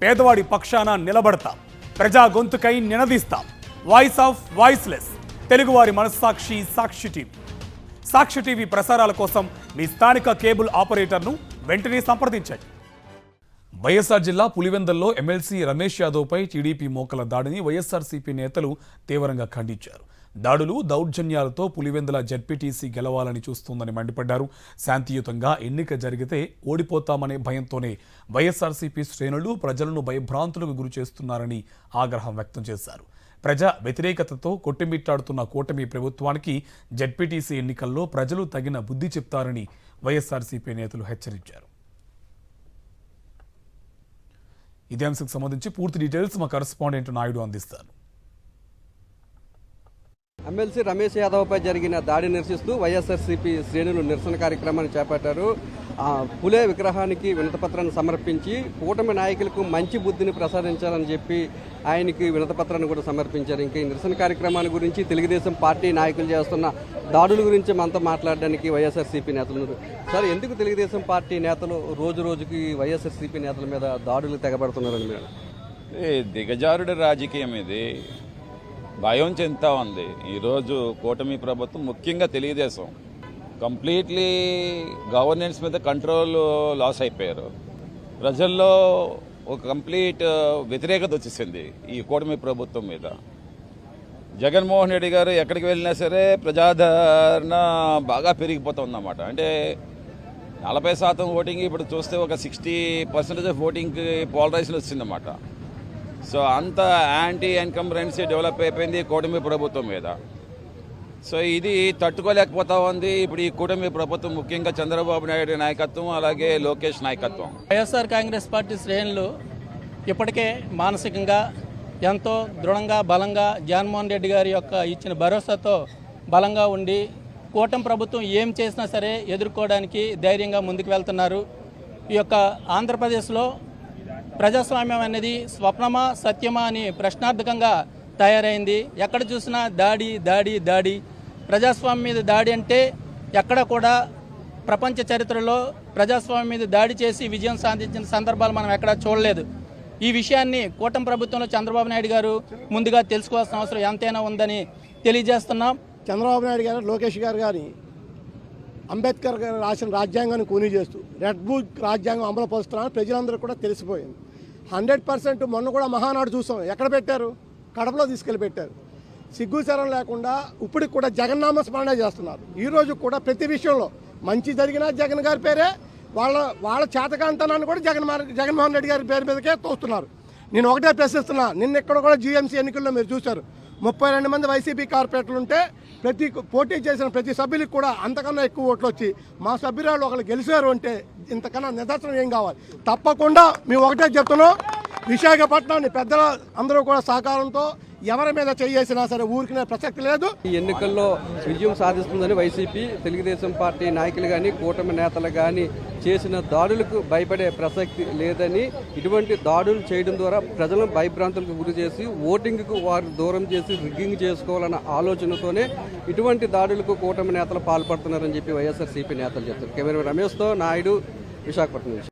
పేదవాడి పక్షాన నిలబడతాం, ప్రజా గొంతుకై నినదిస్తాం. వాయిస్ ఆఫ్ వాయిస్లెస్, తెలుగువారి మనస్సాక్షి సాక్షి టీవీ. సాక్షి టీవీ ప్రసారాల కోసం మీ స్థానిక కేబుల్ ఆపరేటర్ను వెంటనే సంప్రదించండి. వైఎస్ఆర్ జిల్లా పులివెందుల్లో ఎమ్మెల్సీ రమేష్ యాదవ్పై టీడీపీ మోకల దాడిని వైఎస్ఆర్సీపీ నేతలు తీవ్రంగా ఖండించారు. దాడులు, దౌర్జన్యాలతో పులివెందుల జెడ్పీటీసీ గెలవాలని చూస్తోందని మండిపడ్డారు. శాంతియుతంగా ఎన్నిక జరిగితే ఓడిపోతామనే భయంతోనే వైఎస్ఆర్సీపీ శ్రేణులు ప్రజలను భయభ్రాంతులకు గురి చేస్తున్నారని ఆగ్రహం వ్యక్తం చేశారు. ప్రజా వ్యతిరేకతతో కొట్టుమిట్టాడుతున్న కూటమి ప్రభుత్వానికి జెడ్పీటీసీ ఎన్నికల్లో ప్రజలు తగిన బుద్ధి చెప్తారని వైఎస్ఆర్సీపీ నేతలు హెచ్చరించారు. ఇదే అంశకు సంబంధించి పూర్తి డీటెయిల్స్ మా కరెస్పాండెంట్ నాయుడు అందిస్తారు. ఎమ్మెల్సీ రమేష్ యాదవ్పై జరిగిన దాడి నిరసిస్తూ వైఎస్ఆర్సీపీ శ్రేణులు నిరసన కార్యక్రమాన్ని చేపట్టారు. పులే విగ్రహానికి వినతిపత్రాన్ని సమర్పించి కూటమి నాయకులకు మంచి బుద్ధిని ప్రసాదించాలని చెప్పి ఆయనకి వినతిపత్రాన్ని కూడా సమర్పించారు. ఇంకా ఈ నిరసన కార్యక్రమాన్ని గురించి తెలుగుదేశం పార్టీ నాయకులు చేస్తున్న దాడుల గురించి మనతో మాట్లాడడానికి వైఎస్ఆర్సీపీ నేతలు. సార్, ఎందుకు తెలుగుదేశం పార్టీ నేతలు రోజు రోజుకి వైఎస్ఆర్సీపీ నేతల మీద దాడులు తెగబడుతున్నారని మీరు? దిగజారుడు రాజకీయం ఇది, భయం చెందుతా ఉంది. ఈరోజు కూటమి ప్రభుత్వం, ముఖ్యంగా తెలుగుదేశం, కంప్లీట్లీ గవర్నెన్స్ మీద కంట్రోల్ లాస్ అయిపోయారు. ప్రజల్లో ఒక కంప్లీట్ వ్యతిరేకత వచ్చేసింది ఈ కూటమి ప్రభుత్వం మీద. జగన్మోహన్ రెడ్డి గారు ఎక్కడికి వెళ్ళినా సరే ప్రజాదరణ బాగా పెరిగిపోతుందన్నమాట. అంటే 40% ఓటింగ్ ఇప్పుడు చూస్తే ఒక 60% ఓటింగ్కి పోలరైజేషన్ వచ్చిందన్నమాట. సో అంత యాంటీ ఎన్కంబరెన్సీ డెవలప్ అయిపోయింది కూటమి ప్రభుత్వం మీద. సో ఇది తట్టుకోలేకపోతా ఉంది ఇప్పుడు ఈ కూటమి ప్రభుత్వం, ముఖ్యంగా చంద్రబాబు నాయుడు నాయకత్వం, అలాగే లోకేష్ నాయకత్వం. వైఎస్ఆర్ కాంగ్రెస్ పార్టీ శ్రేణులు ఇప్పటికే మానసికంగా ఎంతో దృఢంగా, బలంగా జగన్మోహన్ రెడ్డి గారి యొక్క ఇచ్చిన భరోసాతో బలంగా ఉండి కూటమి ప్రభుత్వం ఏం చేసినా సరే ఎదుర్కోవడానికి ధైర్యంగా ముందుకు వెళ్తున్నారు. ఈ యొక్క ఆంధ్రప్రదేశ్లో ప్రజాస్వామ్యం అనేది స్వప్నమా సత్యమా అని ప్రశ్నార్థకంగా తయారైంది. ఎక్కడ చూసినా దాడి దాడి దాడి. ప్రజాస్వామ్యం మీద దాడి అంటే ఎక్కడ కూడా ప్రపంచ చరిత్రలో ప్రజాస్వామ్యం మీద దాడి చేసి విజయం సాధించిన సందర్భాలు మనం ఎక్కడా చూడలేదు. ఈ విషయాన్ని కూటమి ప్రభుత్వంలో చంద్రబాబు నాయుడు గారు ముందుగా తెలుసుకోవాల్సిన అవసరం ఎంతైనా ఉందని తెలియజేస్తున్నాం. చంద్రబాబు నాయుడు గారు, లోకేష్ గారు కానీ అంబేద్కర్ గారు రాసిన రాజ్యాంగాన్ని కూనీ చేస్తూ రెడ్ బుక్ రాజ్యాంగం అమలు పరుస్తున్నారని ప్రజలందరూ కూడా తెలిసిపోయింది. 100% మొన్న కూడా మహానాడు చూసాం. ఎక్కడ పెట్టారు? కడపలో తీసుకెళ్ళి పెట్టారు. సిగ్గుచరం లేకుండా ఇప్పటికి కూడా జగన్నామ స్మరణ చేస్తున్నారు. ఈరోజు కూడా ప్రతి విషయంలో మంచి జరిగినా జగన్ గారి పేరే, వాళ్ళ చేతకాంతనాన్ని కూడా జగన్మోహన్ రెడ్డి గారి పేరు మీదకే తోస్తున్నారు. నేను ఒకటే ప్రశ్నిస్తున్నా, నిన్న ఇక్కడ కూడా జీఎంసీ ఎన్నికల్లో మీరు చూశారు, 32 మంది వైసీపీ కార్పొరేటర్లు ఉంటే పోటీ చేసిన ప్రతి సభ్యులకు కూడా అంతకన్నా ఎక్కువ ఓట్లు వచ్చి మా సభ్యురాలు ఒకరు గెలిచారు అంటే ఇంతకన్నా నిదర్శనం ఏం కావాలి? తప్పకుండా మేము ఒకటే చెప్తున్నాం, విశాఖపట్నాన్ని పెద్దల అందరూ కూడా సహకారంతో ఎవరి మీద చేసినా సరే ఊరికినే ప్రసక్తి లేదు. ఈ ఎన్నికల్లో విజయం సాధిస్తుందని వైసీపీ, తెలుగుదేశం పార్టీ నాయకులు కానీ కూటమి నేతలు కానీ చేసిన దాడులకు భయపడే ప్రసక్తి లేదని, ఇటువంటి దాడులు చేయడం ద్వారా ప్రజలను భయభ్రాంతులకు గురి చేసి ఓటింగ్కు వారు దూరం చేసి రిగ్గింగ్ చేసుకోవాలన్న ఆలోచనతోనే ఇటువంటి దాడులకు కూటమి నేతలు పాల్పడుతున్నారని చెప్పి వైఎస్ఆర్సీపీ నేతలు చెప్తారు. కెమెరా రమేష్తో నాయుడు, విశాఖపట్నం నుంచి.